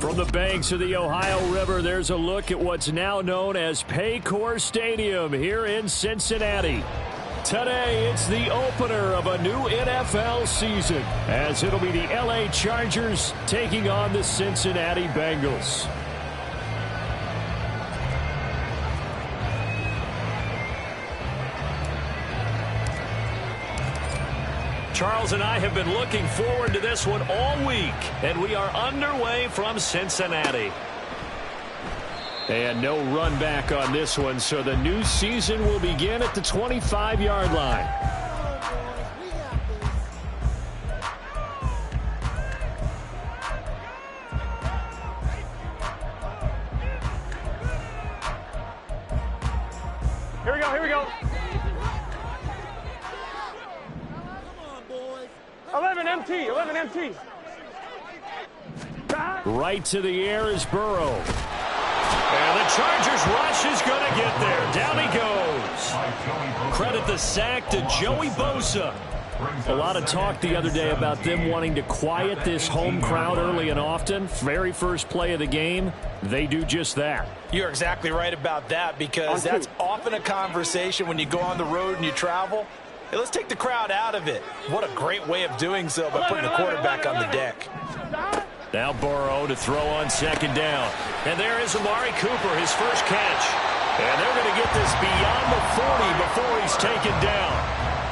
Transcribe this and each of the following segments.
From the banks of the Ohio River, there's a look at what's now known as Paycor Stadium here in Cincinnati. Today, it's the opener of a new NFL season, as it'll be the LA Chargers taking on the Cincinnati Bengals. Charles and I have been looking forward to this one all week, and we are underway from Cincinnati. And no run back on this one, so the new season will begin at the 25-yard line. Here we go, here we go. 11 MT, 11 MT. Right to the air is Burrow. And the Chargers rush is going to get there. Down he goes. Credit the sack to Joey Bosa. A lot of talk the other day about them wanting to quiet this home crowd early and often. Very first play of the game, they do just that. You're exactly right about that, because that's often a conversation when you go on the road and you travel. Hey, let's take the crowd out of it. What a great way of doing so by putting the quarterback on the deck. Now Burrow to throw on second down. And there is Amari Cooper, his first catch. And they're going to get this beyond the 40 before he's taken down.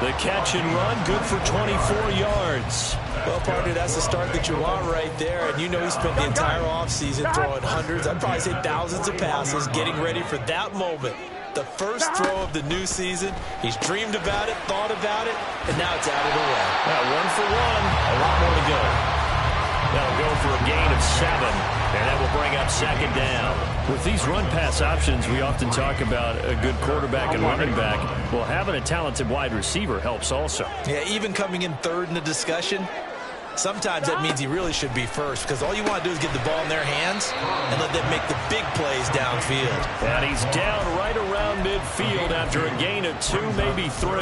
The catch and run, good for 24 yards. Well, partner, that's the start that you want right there. And you know he spent the entire offseason throwing hundreds, I'd probably say thousands of passes, getting ready for that moment. The first throw of the new season. He's dreamed about it, thought about it, and now it's out of the way. Now 1 for 1, a lot more to go. That'll go for a gain of 7, and that will bring up second down. With these run-pass options, we often talk about a good quarterback and running back. Well, having a talented wide receiver helps also. Yeah, even coming in third in the discussion, sometimes that means he really should be first, because all you want to do is get the ball in their hands and let them make the big plays downfield. And he's down right around midfield after a gain of 2, maybe 3.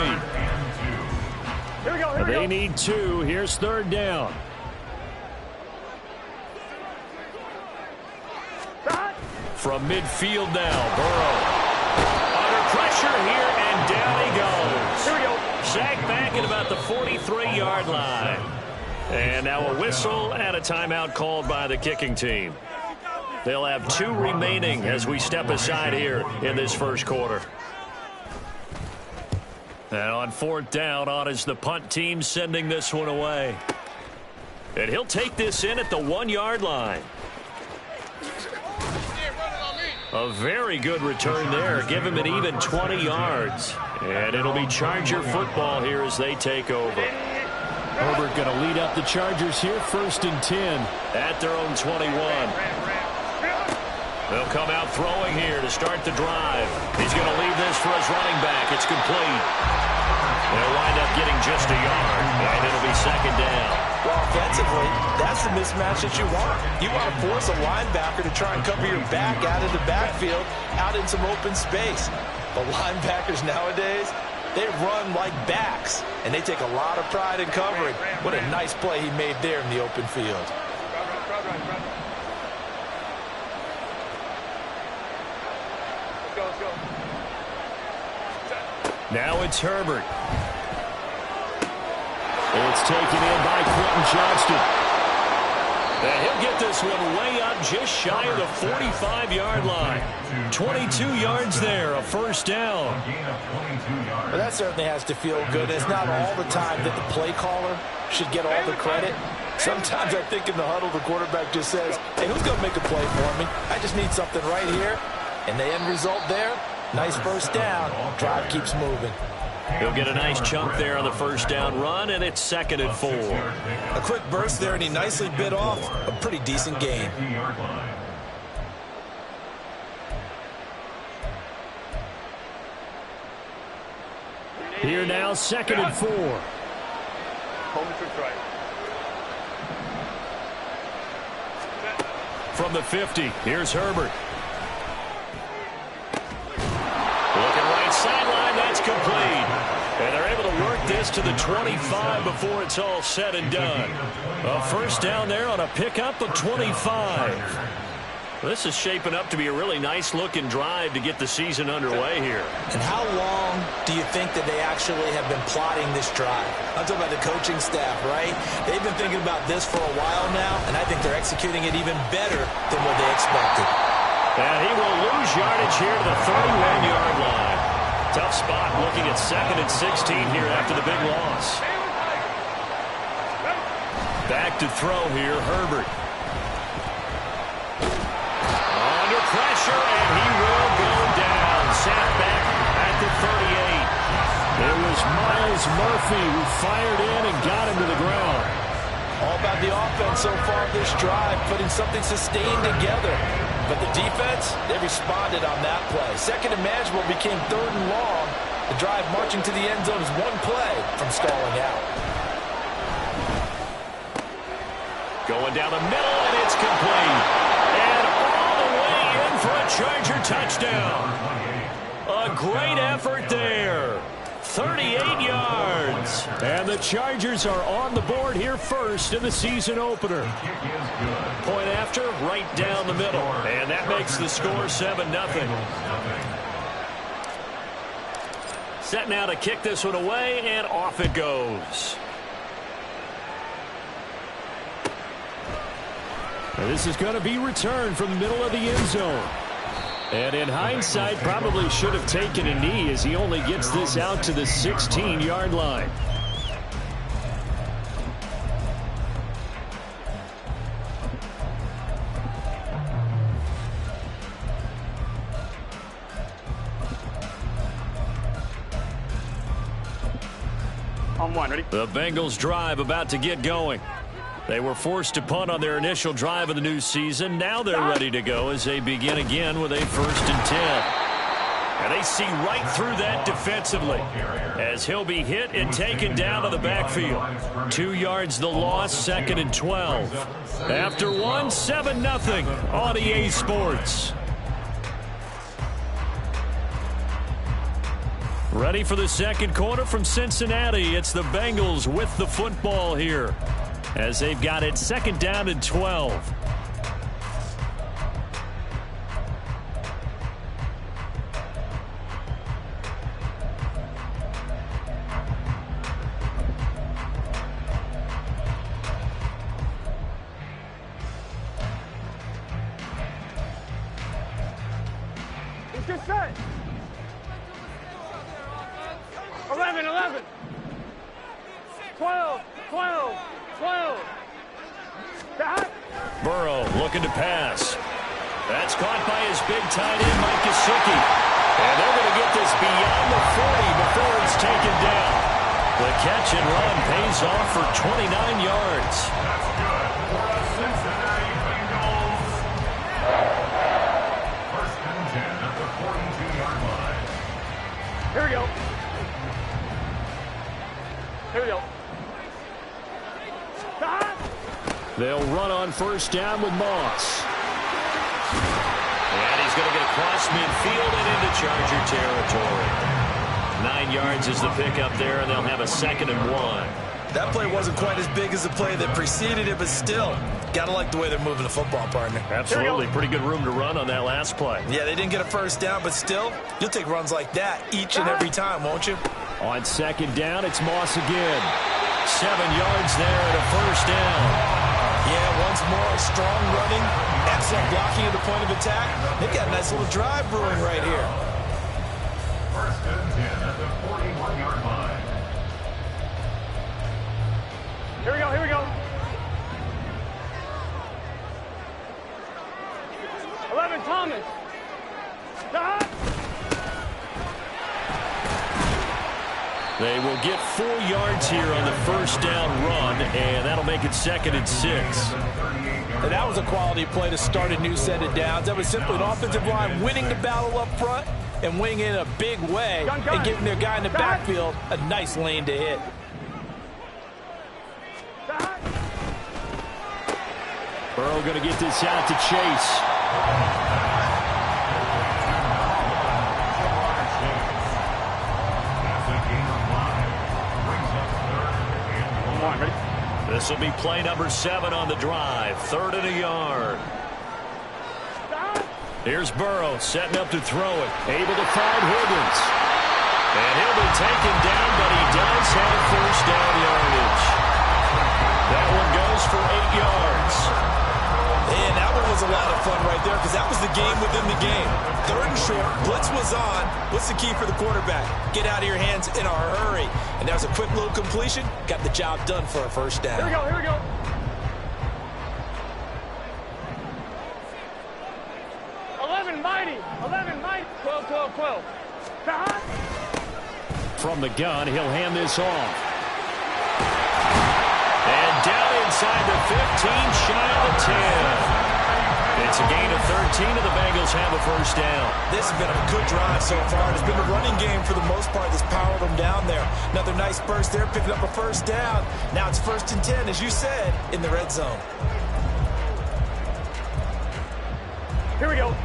Here we go, They need 2. Here's third down. From midfield now, Burrow. Under pressure here, and down he goes. Here we go. Sacked back at about the 43-yard line. And now a whistle and a timeout called by the kicking team. They'll have 2 remaining as we step aside here in this first quarter. And on fourth down, on is the punt team sending this one away. And he'll take this in at the 1-yard line. A very good return there. Give him an even 20 yards. And it'll be Charger football here as they take over. Herbert going to lead up the Chargers here, 1st and 10 at their own 21. They'll come out throwing here to start the drive. He's going to leave this for his running back. It's complete. They'll wind up getting just a yard, and it'll be second down. Well, offensively, that's the mismatch that you want. You want to force a linebacker to try and cover your back out of the backfield, out in some open space. The linebackers nowadays, they run like backs, and they take a lot of pride in covering. What a nice play he made there in the open field. Now it's Herbert. It's taken in by Quentin Johnston. And he'll get this one way up just shy of the 45-yard line. 22 yards there, a first down. Well, that certainly has to feel good. It's not all the time that the play caller should get all the credit. Sometimes I think in the huddle, the quarterback just says, hey, who's going to make a play for me? I just need something right here. And the end result there, nice first down. Drive keeps moving. He'll get a nice chunk there on the first down run, and it's 2nd and 4. A quick burst there, and he nicely bit off a pretty decent gain. Here now, 2nd and 4. From the 50, here's Herbert. Looking right sideline, that's complete. And they're able to work this to the 25 before it's all said and done. A first down there on a pickup of 25. This is shaping up to be a really nice-looking drive to get the season underway here. And how long do you think that they actually have been plotting this drive? I'm talking about the coaching staff, right? They've been thinking about this for a while now, and I think they're executing it even better than what they expected. And he will lose yardage here to the 31-yard line. Tough spot looking at 2nd and 16 here after the big loss. Back to throw here, Herbert. Under pressure, and he will go down. Sacked back at the 38. It was Miles Murphy who fired in and got him to the ground. All about the offense so far this drive, putting something sustained together. But the defense, they responded on that play. 2nd and manageable became 3rd and long. The drive marching to the end zone is one play from stalling out. Going down the middle, and it's complete. And all the way in for a Charger touchdown. A great effort there. 38 yards. And the Chargers are on the board here first in the season opener. Point after, right down the middle. And that makes the score 7-0. Set now to kick this one away, and off it goes. And this is going to be returned from the middle of the end zone. And in hindsight, probably should have taken a knee as he only gets this out to the 16-yard line. On one, ready? The Bengals drive about to get going. They were forced to punt on their initial drive of the new season. Now they're ready to go as they begin again with a 1st and 10. And they see right through that defensively as he'll be hit and taken down to the backfield. 2 yards the loss, 2nd and 12. After one, 7-0 on EA Sports. Ready for the second quarter from Cincinnati. It's the Bengals with the football here, as they've got it 2nd down and 12. It's just set. 11, 11. 12, 12, 12. Back. Burrow looking to pass. That's caught by his big tight end, Mike Gesicki. And they're going to get this beyond the 40 before it's taken down. The catch and run pays off for 29 yards. That's good for the Cincinnati Bengals. 1st and 10 at the 42-yard line. Here we go. Here we go. Back. They'll run on 1st down with Moss. And he's going to get across midfield and into Charger territory. 9 yards is the pickup there, and they'll have a 2nd and 1. That play wasn't quite as big as the play that preceded it, but still, gotta like the way they're moving the football, partner. Absolutely. Pretty good room to run on that last play. Yeah, they didn't get a 1st down, but still, you'll take runs like that each and every time, won't you? On 2nd down, it's Moss again. 7 yards there and a 1st down. Yeah, once more, strong running, excellent blocking at the point of attack. They've got a nice little drive brewing right here. 1st and 10 at the 41-yard line. Here we go, here we go. 11, Thomas. Back. They will get 4 yards here on the 1st down run, and that'll make it 2nd and 6. And that was a quality play to start a new set of downs. That was simply an offensive line winning the battle up front and winning it in a big way and giving their guy in the backfield a nice lane to hit. Back. Burrow going to get this out to Chase. This will be play number 7 on the drive. 3rd and a yard. Here's Burrow setting up to throw it. Able to find Higgins. And he'll be taken down, but he does have first down yardage. That one goes for 8 yards. And that one was a lot of fun right there because that was the game within the game. 3rd and short, blitz was on. What's the key for the quarterback? Get out of your hands in a hurry. And that was a quick little completion. Got the job done for a first down. Here we go, here we go. 11 mighty, 12, 12, 12. From the gun, he'll hand this off. And down inside the 15, shy of the 10. It's a gain of 13, and the Bengals have a first down. This has been a good drive so far. It's been a running game for the most part that's powered them down there. Another nice burst there, picking up a first down. Now it's 1st and 10, as you said, in the red zone. Here we go.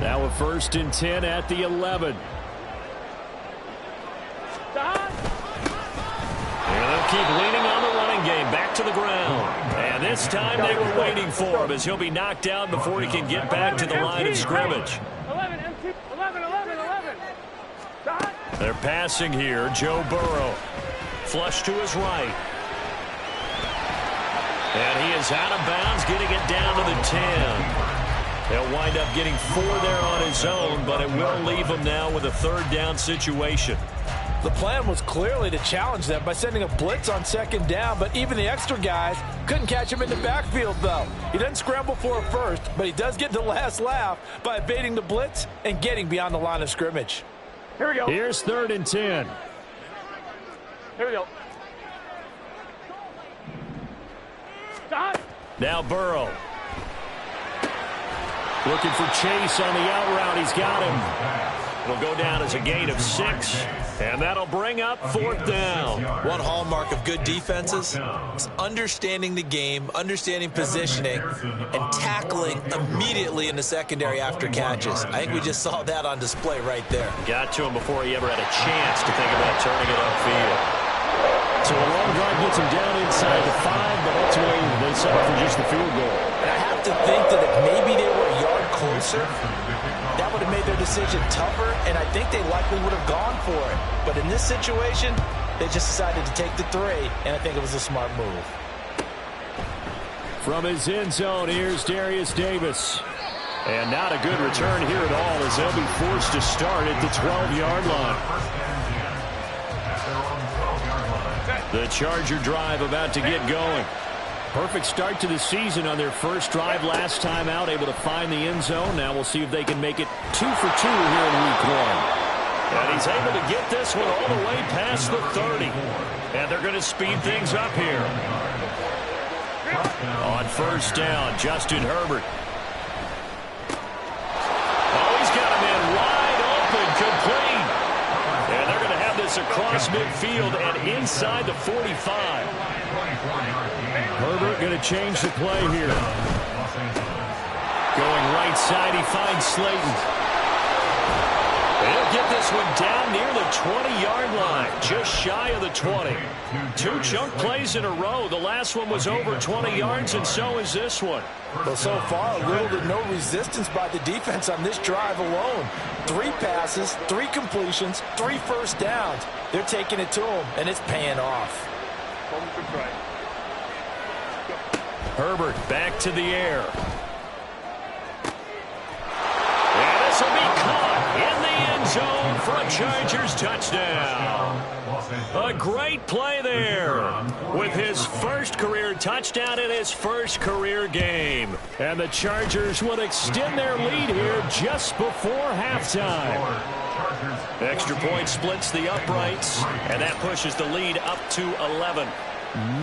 Now a 1st and 10 at the 11. And they'll keep leaning on the running game. Back to the ground. And this time they were waiting for him as he'll be knocked down before he can get back to the line of scrimmage. 11, 11. They're passing here. Joe Burrow. Flush to his right. And he is out of bounds, getting it down to the 10. He'll wind up getting 4 there on his own, but it will leave him now with a 3rd down situation. The plan was clearly to challenge them by sending a blitz on 2nd down, but even the extra guys couldn't catch him in the backfield, though. He doesn't scramble for a first, but he does get the last laugh by evading the blitz and getting beyond the line of scrimmage. Here we go. Here's 3rd and 10. Here we go. Now Burrow. Looking for Chase on the out route. He's got him. It'll go down as a gain of 6, and that'll bring up 4th down. One hallmark of good defenses is understanding the game, understanding positioning, and tackling immediately in the secondary after catches. I think we just saw that on display right there. Got to him before he ever had a chance to think about turning it upfield. So a long drive gets him down inside the 5, but ultimately they settle for just the field goal. And I have to think that if maybe they were a yard closer, that would have made their decision tougher, and I think they likely would have gone for it. But in this situation, they just decided to take the 3, and I think it was a smart move. From his end zone, here's Darius Davis. And not a good return here at all as they'll be forced to start at the 12-yard line. The Charger drive about to get going. Perfect start to the season on their first drive last time out, able to find the end zone. Now we'll see if they can make it 2 for 2 here in week 1. And he's able to get this one all the way past the 30. And they're going to speed things up here. On 1st down, Justin Herbert. Oh, he's got him in wide open, complete. And they're going to have this across midfield and inside the 45. Herbert going to change the play here. Going right side, he finds Slayton. He'll get this one down near the 20-yard line, just shy of the 20. 2 chunk plays in a row. The last one was over 20 yards, and so is this one. Well, so far, little to no resistance by the defense on this drive alone. 3 passes, 3 completions, 3 first downs. They're taking it to them, and it's paying off. Herbert back to the air. And this will be caught in the end zone for a Chargers touchdown. A great play there with his first career touchdown in his first career game. And the Chargers will extend their lead here just before halftime. Extra point splits the uprights, and that pushes the lead up to 11.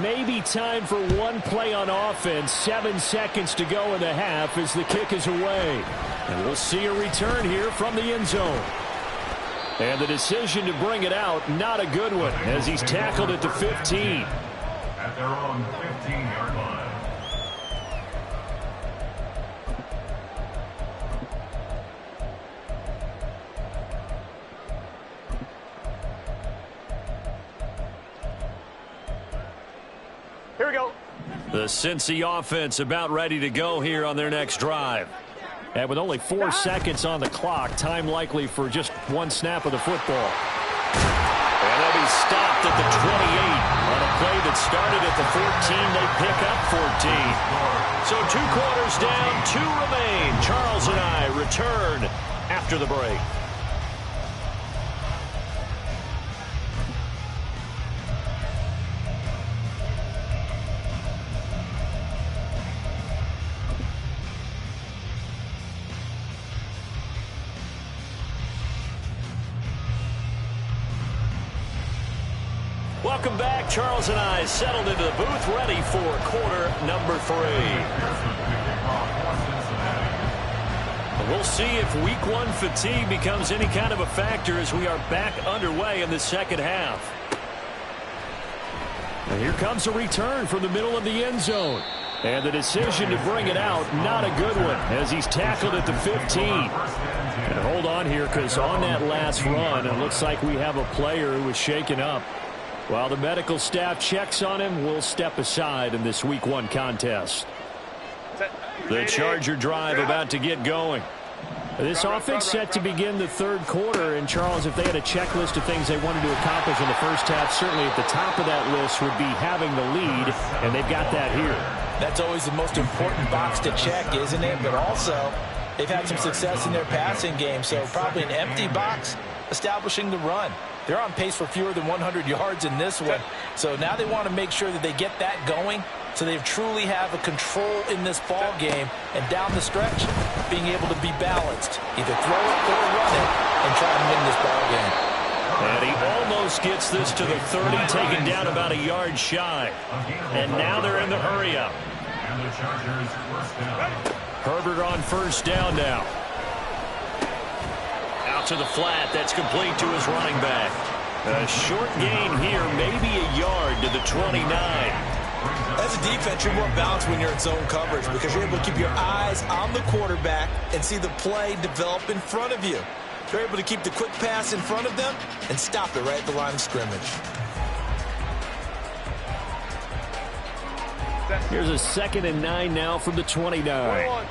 Maybe time for one play on offense. 7 seconds to go in the half as the kick is away. And we'll see a return here from the end zone. And the decision to bring it out, not a good one, as he's tackled at the 15. At their own 15-yard line. Here we go. The Cincy offense about ready to go here on their next drive. And with only 4 seconds on the clock, time likely for just one snap of the football. And they'll be stopped at the 28 on a play that started at the 14. They pick up 14. So 2 quarters down, 2 remain. Charles and I return after the break. Welcome back. Charles and I settled into the booth, ready for quarter number 3. We'll see if week 1 fatigue becomes any kind of a factor as we are back underway in the second half. And here comes a return from the middle of the end zone. And the decision to bring it out, not a good one, as he's tackled at the 15. And hold on here, because on that last run, it looks like we have a player who was shaken up. While the medical staff checks on him, we'll step aside in this week 1 contest. The Charger drive about to get going. This offense set to begin the 3rd quarter. And, Charles, if they had a checklist of things they wanted to accomplish in the first half, certainly at the top of that list would be having the lead, and they've got that here. That's always the most important box to check, isn't it? But also, they've had some success in their passing game, so probably an empty box establishing the run. They're on pace for fewer than 100 yards in this one. So now they want to make sure that they get that going so they truly have a control in this ball game. And down the stretch, being able to be balanced. Either throw it or run it and try and win this ball game. And he almost gets this to the 30, taken down about a yard shy. And now they're in the hurry-up. And the Chargers first down. Herbert on first down now. To the flat, that's complete to his running back. A short gain here, maybe a yard to the 29. As a defense, you're more balanced when you're in zone coverage because you're able to keep your eyes on the quarterback and see the play develop in front of you. You're able to keep the quick pass in front of them and stop it right at the line of scrimmage. Here's a 2nd and 9 now from the 29.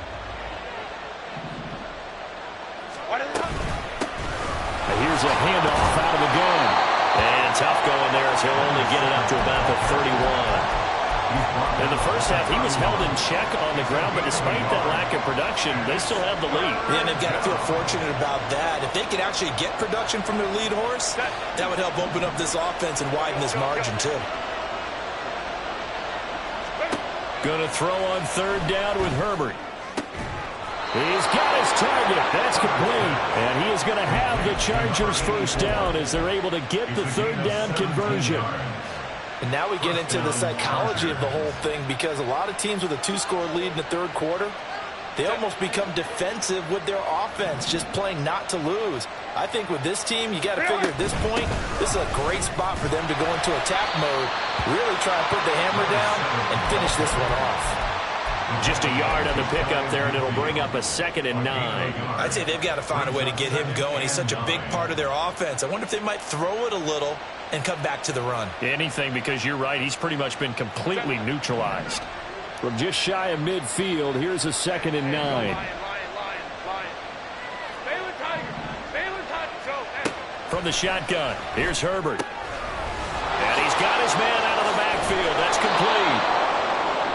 Here's a handoff out of the gun. And tough going there as he'll only get it up to about the 31. In the first half, he was held in check on the ground, but despite that lack of production, they still have the lead. Yeah, and they've got to feel fortunate about that. If they could actually get production from their lead horse, that would help open up this offense and widen this margin, too. Going to throw on 3rd down with Herbert. He's got his target. That's complete. And he is going to have the Chargers first down as they're able to get the 3rd down conversion. And now we get into the psychology of the whole thing because a lot of teams with a 2-score lead in the 3rd quarter, they almost become defensive with their offense, just playing not to lose. I think with this team, you got to figure at this point, this is a great spot for them to go into attack mode, really try and put the hammer down and finish this one off. Just a yard on the pickup there, and it'll bring up a 2nd and 9. I'd say they've got to find a way to get him going. He's such a big part of their offense. I wonder if they might throw it a little and come back to the run. Anything, because you're right. He's pretty much been completely neutralized. From just shy of midfield, here's a 2nd and 9. From the shotgun, here's Herbert. And he's got his man out of the backfield. That's complete.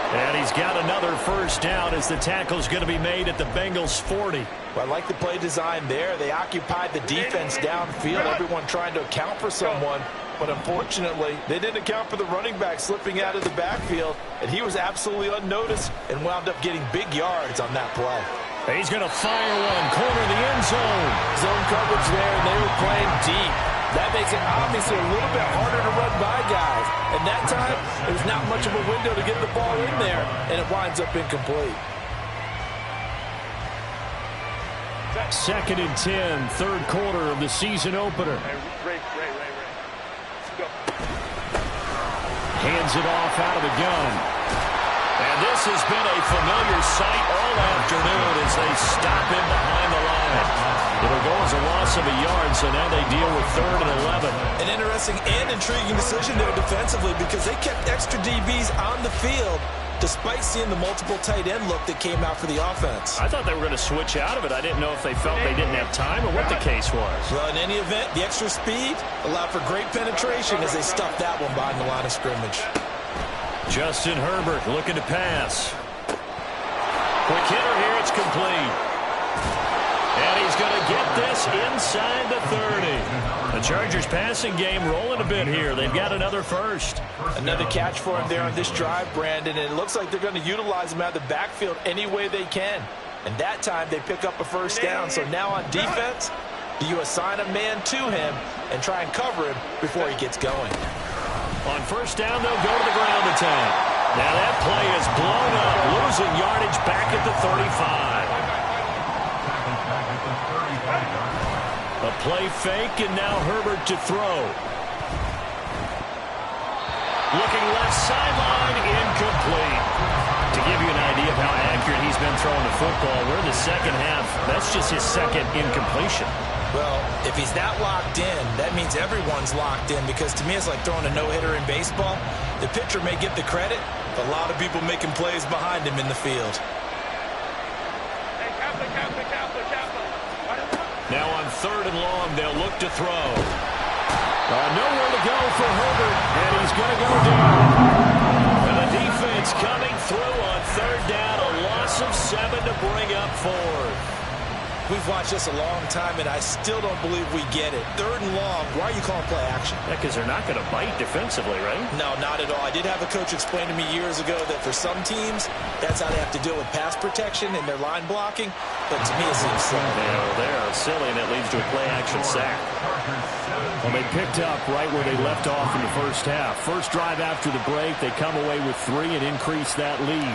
And he's got another first down as the tackle's going to be made at the Bengals 40. Well, I like the play design there. They occupied the defense downfield, everyone trying to account for someone. But unfortunately, they didn't account for the running back slipping out of the backfield. And he was absolutely unnoticed and wound up getting big yards on that play. He's going to fire one, corner of the end zone. Zone coverage there, and they were playing deep. That makes it obviously a little bit harder to run by guys. And that time, there's not much of a window to get the ball in there, and it winds up incomplete. 2nd and 10, 3rd quarter of the season opener. Hands it off out of the gun. And this has been a familiar sight all afternoon as they stop him behind the line. It'll go as a loss of a yard, so now they deal with 3rd and 11. An interesting and intriguing decision there defensively because they kept extra DBs on the field despite seeing the multiple tight end look that came out for the offense. I thought they were going to switch out of it. I didn't know if they felt they didn't have time or what the case was. Well, in any event, the extra speed allowed for great penetration as they stuffed that one behind the line of scrimmage. Justin Herbert looking to pass. Quick hitter here, it's complete. And he's going to get this inside the 30. The Chargers passing game rolling a bit here. They've got another first. Another catch for him there on this drive, Brandon, and it looks like they're going to utilize him out of the backfield any way they can. And that time they pick up a first down. So now on defense, do you assign a man to him and try and cover him before he gets going? On first down, they'll go to the ground attack. Now that play is blown up, losing yardage back at the 35. A play fake, and now Herbert to throw. Looking left sideline, incomplete. To give you an idea of how accurate he's been throwing the football, we're in the second half. That's just his second incompletion. Well, if he's that locked in, that means everyone's locked in, because to me it's like throwing a no-hitter in baseball. The pitcher may get the credit, but a lot of people making plays behind him in the field. Now on third and long, they'll look to throw. Nowhere to go for Herbert, and he's going to go down. And the defense coming through on third down, a loss of 7 to bring up fourth. We've watched this a long time, and I still don't believe we get it. Third and long, why are you calling play action? Yeah, because they're not going to bite defensively, right? No, not at all. I did have a coach explain to me years ago that for some teams, that's how they have to deal with pass protection and their line blocking. But to me, it seems silly. Yeah, well, they're silly, and it leads to a play action sack. Well, they picked up right where they left off in the first half. First drive after the break, they come away with 3 and increase that lead.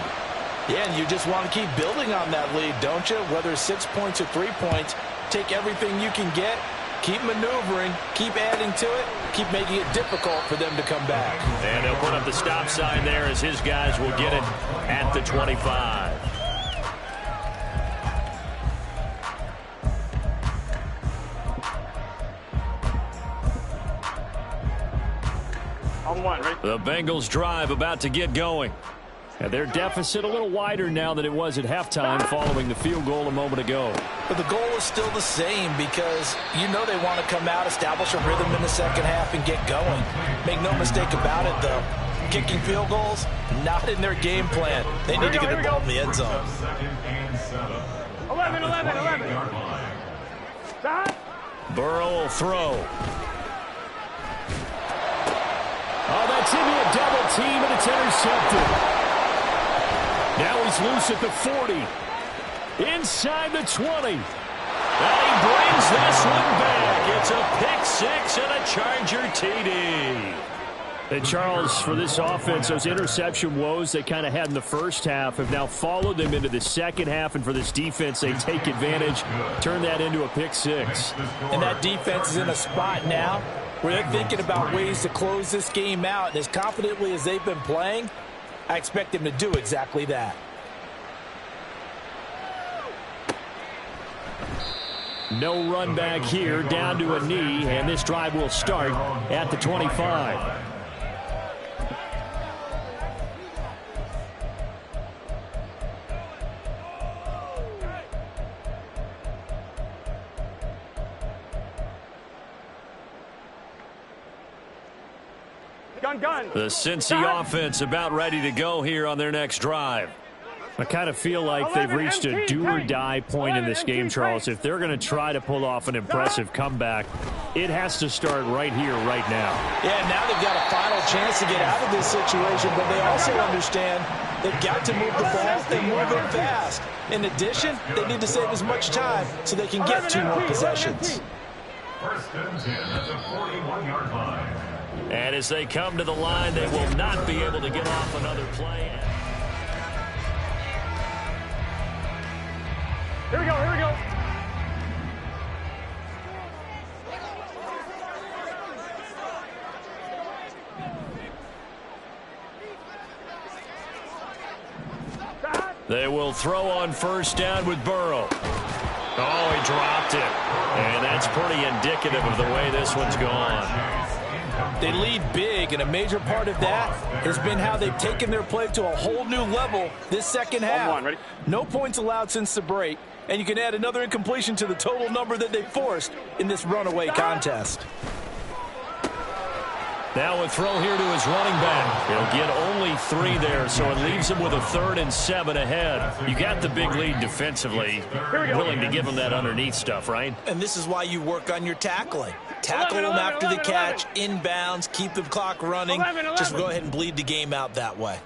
Yeah, and you just want to keep building on that lead, don't you? Whether it's 6 points or 3 points, take everything you can get, keep maneuvering, keep adding to it, keep making it difficult for them to come back. And they'll put up the stop sign there as his guys will get it at the 25. On one, right? The Bengals drive about to get going. And their deficit a little wider now than it was at halftime following the field goal a moment ago. But the goal is still the same, because you know they want to come out, establish a rhythm in the second half, and get going. Make no mistake about it, though. Kicking field goals, not in their game plan. They need to get the ball in the end zone. 11. Stop. Burrow will throw. Oh, that's into a double team, and it's intercepted. Now he's loose at the 40. Inside the 20. And he brings this one back. It's a pick six and a Charger TD. And Charles, for this offense, those interception woes they kind of had in the first half have now followed them into the second half. And for this defense, they take advantage, turn that into a pick six. And that defense is in a spot now where they're thinking about ways to close this game out. And as confidently as they've been playing, I expect them to do exactly that. No run back here, down to a knee, and this drive will start at the 25. Gun. The Cincy offense about ready to go here on their next drive. I kind of feel like they've reached a do-or-die point in this game, Charles. If they're going to try to pull off an impressive comeback, it has to start right here, right now. Yeah, now they've got a final chance to get out of this situation, but they also understand they've got to move the ball and move it fast. In addition, they need to save as much time so they can get 2 more possessions. First and 10 at the 41-yard line. And as they come to the line, they will not be able to get off another play. Here we go. They will throw on first down with Burrow. Oh, he dropped it. And that's pretty indicative of the way this one's gone. They lead big, and a major part of that has been how they've taken their play to a whole new level this second half. One, ready? No points allowed since the break, and you can add another incompletion to the total number that they forced in this runaway contest. Now a throw here to his running back. He'll get only 3 there, so it leaves him with a 3rd and 7 ahead. You got the big lead defensively. Willing to give him that underneath stuff, right? And this is why you work on your tackling. Tackle them after the catch, inbounds, keep the clock running. Just go ahead and bleed the game out that way.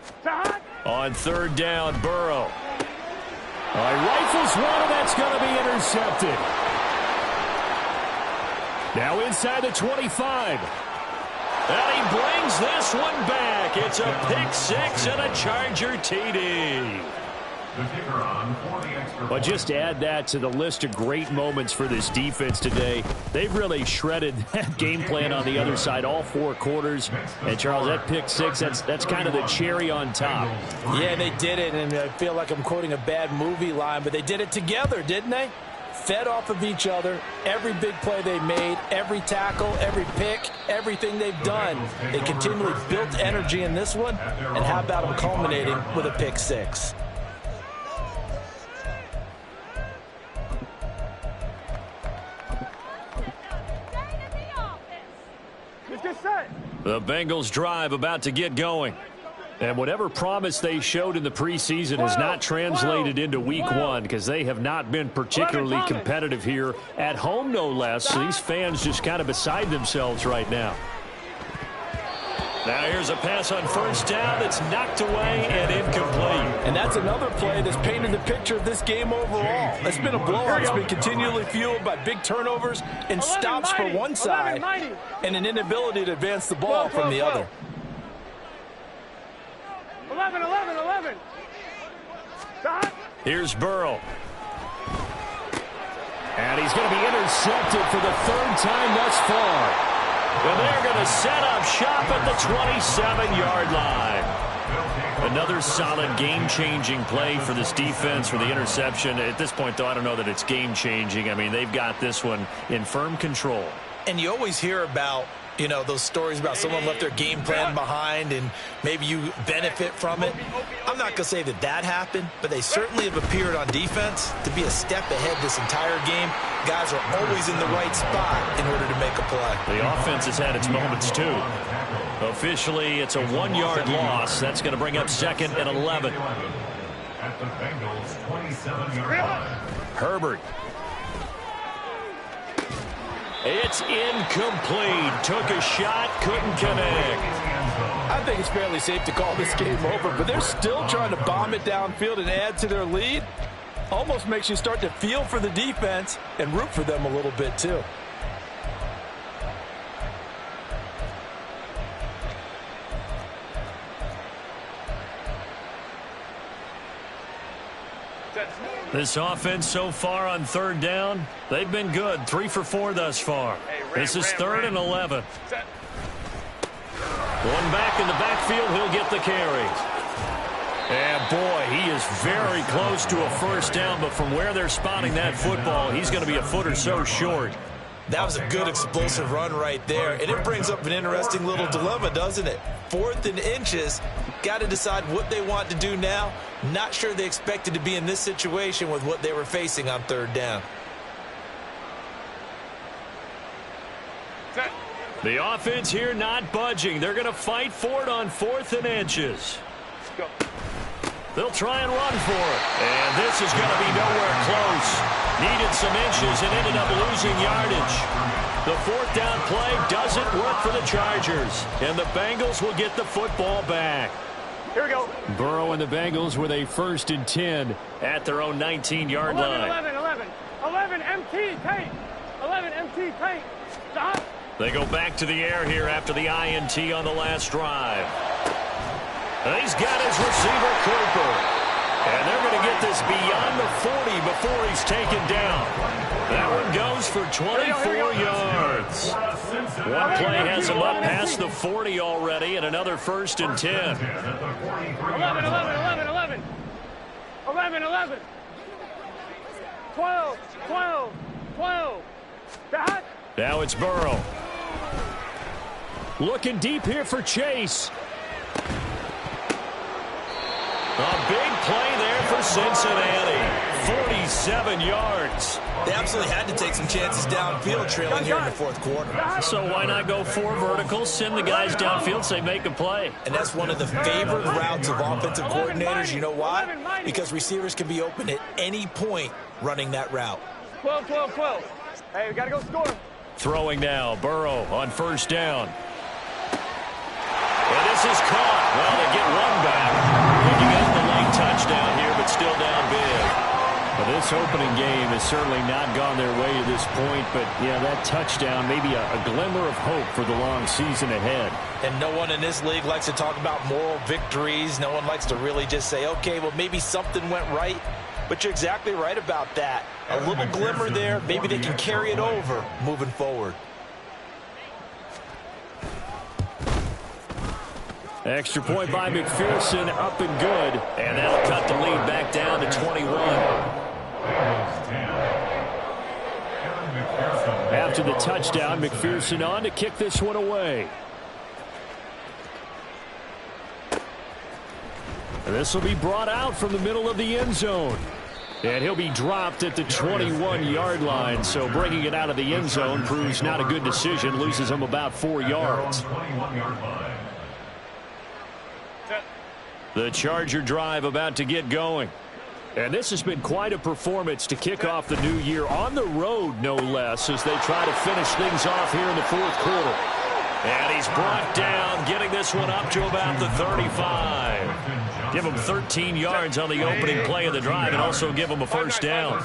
On 3rd down, Burrow. All right, rifles one, and that's going to be intercepted. Now inside the 25. And he brings this one back. It's a pick 6 and a Charger TD. But just add that to the list of great moments for this defense today. They've really shredded that game plan on the other side all 4 quarters. And, Charles, that pick 6, that's kind of the cherry on top. Yeah, they did it, and I feel like I'm quoting a bad movie line, but they did it together, didn't they? Fed off of each other, every big play they made, every tackle, every pick, everything they've done. They continually built energy in this one, and how about them culminating with a pick 6? The Bengals drive about to get going. And whatever promise they showed in the preseason has not translated into week 1 because they have not been particularly competitive here at home, no less. So these fans just kind of beside themselves right now. Now here's a pass on 1st down that's knocked away and incomplete. And that's another play that's painted the picture of this game overall. It's been a blowout. It's been continually fueled by big turnovers and stops for one side and an inability to advance the ball from the other. 11. Here's Burrow. And he's going to be intercepted for the 3rd time thus far. And they're going to set up shop at the 27-yard line. Another solid game-changing play for this defense for the interception. At this point, though, I don't know that it's game-changing. I mean, they've got this one in firm control. And you always hear about, you know, those stories about someone left their game plan behind and maybe you benefit from it. I'm not going to say that that happened, but they certainly have appeared on defense to be a step ahead this entire game. Guys are always in the right spot in order to make a play. The offense has had its moments, too. Officially, it's a 1-yard loss. That's going to bring up 2nd and 11. At the Bengals' 27-yard line. Herbert. It's incomplete. Took a shot, couldn't connect. I think it's fairly safe to call this game over, but they're still trying to bomb it downfield and add to their lead. Almost makes you start to feel for the defense and root for them a little bit, too. This offense so far on 3rd down, they've been good. 3 for 4 thus far. This is 3rd and 11. One back in the backfield, he'll get the carry. And boy, he is very close to a 1st down, but from where they're spotting that football, he's going to be a foot or so short. That was a good explosive run right there, and it brings up an interesting little dilemma, doesn't it? 4th and inches, got to decide what they want to do now. Not sure they expected to be in this situation with what they were facing on 3rd down. The offense here not budging. They're going to fight for it on 4th and inches. They'll try and run for it. And this is going to be nowhere close. Needed some inches and ended up losing yardage. The 4th down play doesn't work for the Chargers. And the Bengals will get the football back. Here we go. Burrow and the Bengals with a 1st and 10 at their own 19-yard line. 11 MT tank. 11 MT tank. Stop. They go back to the air here after the INT on the last drive. And he's got his receiver, Cooper. And they're going to get this beyond the 40 before he's taken down. That one goes for 24 yards. One play has him up past the 40 already, and another 1st and 10. 11. 12. Stop. Now it's Burrow. Looking deep here for Chase. A big play there for Cincinnati. 47 yards. They absolutely had to take some chances downfield trailing here in the fourth quarter. So why not go 4 verticals, send the guys downfield, say make a play. And that's one of the favorite routes of offensive coordinators. You know why? Because receivers can be open at any point running that route. 12, 12, 12. Hey, we got to go score. Throwing now, Burrow on first down. And this is caught. Well, they get one back. Looking at the late touchdown here, but still down big. Well, this opening game has certainly not gone their way to this point, but, yeah, that touchdown, maybe a glimmer of hope for the long season ahead. And no one in this league likes to talk about moral victories. No one likes to really just say, okay, well, maybe something went right. But you're exactly right about that. A little glimmer there. Maybe they can carry it over moving forward. Extra point by McPherson, up and good. And that'll cut the lead back down to 21. After the touchdown, McPherson on to kick this one away. And this will be brought out from the middle of the end zone. And he'll be dropped at the 21-yard line. So bringing it out of the end zone proves not a good decision. Loses him about 4 yards. The Charger drive about to get going. And this has been quite a performance to kick off the new year on the road, no less, as they try to finish things off here in the fourth quarter. And he's brought down, getting this one up to about the 35. Give him 13 yards on the opening play of the drive and also give him a first down.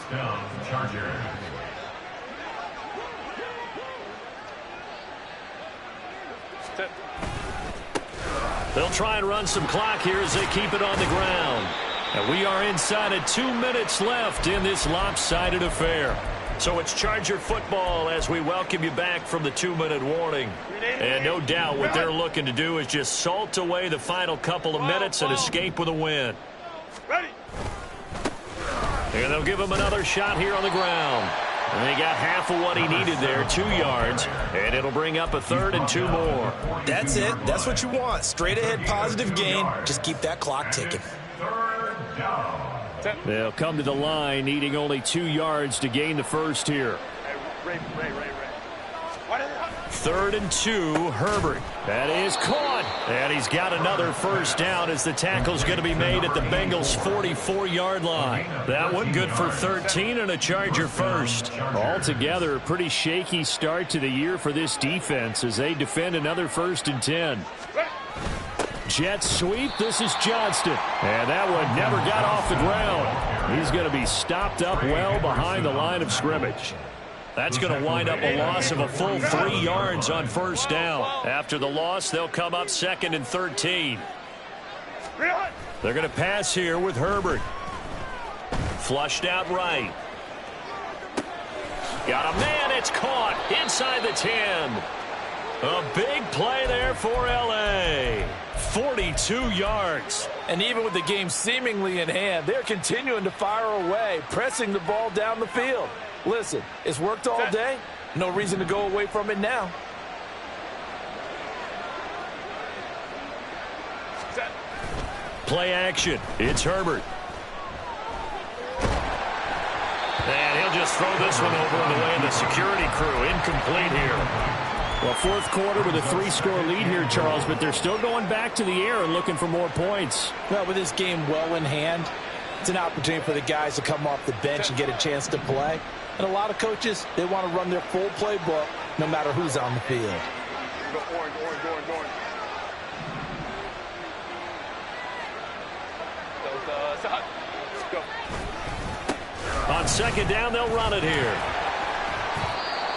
They'll try and run some clock here as they keep it on the ground. And we are inside of 2 minutes left in this lopsided affair. So it's Charger football as we welcome you back from the 2-minute warning. And no doubt what they're looking to do is just salt away the final couple of minutes and escape with a win. Ready. And they'll give him another shot here on the ground. And they got half of what he needed there, 2 yards. And it'll bring up a 3rd and 2 more. That's it. That's what you want. Straight ahead positive gain. Just keep that clock ticking. They'll come to the line, needing only 2 yards to gain the first here. Ray. 3rd and 2, Herbert. That is caught. And he's got another first down as the tackle's going to be made at the Bengals' 44-yard line. That one good for 13 and a Charger first. Altogether, a pretty shaky start to the year for this defense as they defend another 1st and 10. Jet sweep. This is Johnston. And that one never got off the ground. He's going to be stopped up well behind the line of scrimmage. That's going to wind up a loss of a full 3 yards on first down. After the loss, they'll come up 2nd and 13. They're going to pass here with Herbert. Flushed out right. Got a man. It's caught inside the 10. A big play there for L.A. 42 yards. And even with the game seemingly in hand, they're continuing to fire away, pressing the ball down the field. Listen, it's worked all day. No reason to go away from it now. Play action. It's Herbert. And he'll just throw this one over in the way of the security crew. Incomplete here. Well, fourth quarter with a 3-score lead here, Charles, but they're still going back to the air and looking for more points. Well, with this game well in hand, it's an opportunity for the guys to come off the bench and get a chance to play. And a lot of coaches, they want to run their full playbook no matter who's on the field. Orange. Let's go. On 2nd down, they'll run it here.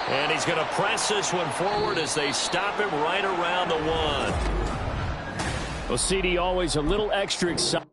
And he's going to press this one forward as they stop him right around the 1. Well, CD, always a little extra excited.